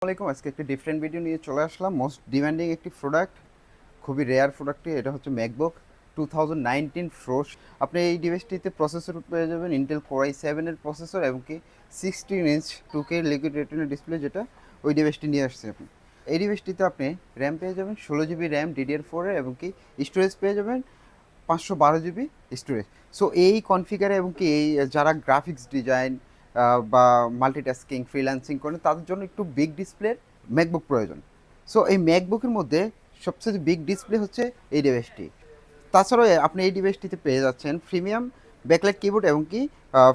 আসসালামাইকুম। আজকে একটি ডিফারেন্ট ভিডিও নিয়ে চলে আসলাম। মোস্ট ডিমান্ডিং একটি প্রোডাক্ট, খুবই রেয়ার প্রোডাক্টটি, এটা হচ্ছে ম্যাকবুক 2019 প্রো। আপনি এই ডিভাইসটিতে প্রসেসর পেয়ে যাবেন ইন্টেল কোর i7 এর প্রসেসর এবং কি 16 inch 2K liquid retina display, যেটা ওই ডিভাইসটি নিয়ে আসছে আপনি। এই ডিভাইসটিতে আপনি র্যাম পেয়ে যাবেন 16 GB র্যাম DDR4 এর এবং কি স্টোরেজ পেয়ে যাবেন 512 GB স্টোরেজ। সো এই কনফিগারে এবং কি এই যারা গ্রাফিক্স ডিজাইন বা মাল্টিটাস্কিং ফ্রিল্যান্সিং করেন তাদের জন্য একটু বিগ ডিসপ্লের ম্যাকবুক প্রয়োজন। সো এই ম্যাকবুকের মধ্যে সবচেয়ে বিগ ডিসপ্লে হচ্ছে এই ডিভাইসটি। তাছাড়াও আপনি এই ডিভাইসটিতে পেয়ে যাচ্ছেন প্রিমিয়াম ব্যাকলাইট কিবোর্ড এবং কি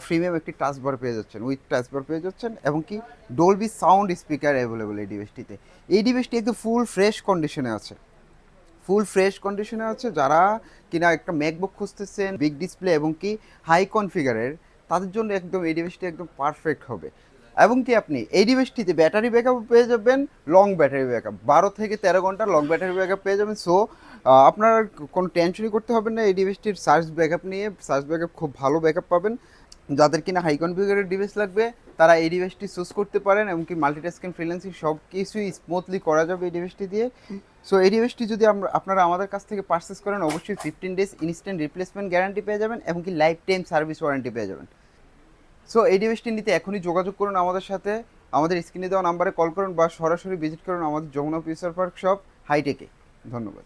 প্রিমিয়াম একটি টাচ বার পেয়ে যাচ্ছেন, উইথ টাচ বার পেয়ে যাচ্ছেন এবং কি ডলবি সাউন্ড স্পিকার অ্যাভেলেবল এই ডিভাইসটিতে। এই ডিভাইসটি একদম ফুল ফ্রেশ কন্ডিশনে আছে, যারা কিনা একটা ম্যাকবুক খুঁজতেছেন বিগ ডিসপ্লে এবং কি হাই কনফিগারের, তাদের জন্য একদম এই ডিভাইসটি একদম পারফেক্ট হবে। এবং কি আপনি এই ডিভাইসটিতে ব্যাটারি ব্যাকআপ পেয়ে যাবেন, লং ব্যাটারি ব্যাকআপ 12 থেকে 13 ঘন্টা লং ব্যাটারি ব্যাকআপ পেয়ে যাবেন। সো আপনার কোনো টেনশনই করতে হবে না এই ডিভাইসটির চার্জ ব্যাকআপ নিয়ে। চার্জ ব্যাকআপ খুব ভালো ব্যাকআপ পাবেন। যাদের কিনা হাই কনফিগারের ডিভাইস লাগবে তারা এই ডিভাইসটি চুজ করতে পারেন, এমনকি মাল্টিটাস্কিং ফ্রিল্যান্সিং সব কিছুই স্মুথলি করা যাবে এই ডিভাইসটি দিয়ে। সো এই ডিভাইসটি যদি আপনারা আমাদের কাছ থেকে পারচেস করেন, অবশ্যই 15 ডেজ ইনস্ট্যান্ট রিপ্লেসমেন্ট গ্যারান্টি পেয়ে যাবেন, এমনকি লাইফ টাইম সার্ভিস ওয়ারেন্টি পেয়ে যাবেন। সো এই ডিভাইসটি নিতে এখনই যোগাযোগ করুন আমাদের সাথে, আমাদের স্ক্রিনে দেওয়া নাম্বারে কল করুন বা সরাসরি ভিজিট করুন আমাদের যমুনা ফিউচার পার্ক শপ হাইটেকে। ধন্যবাদ।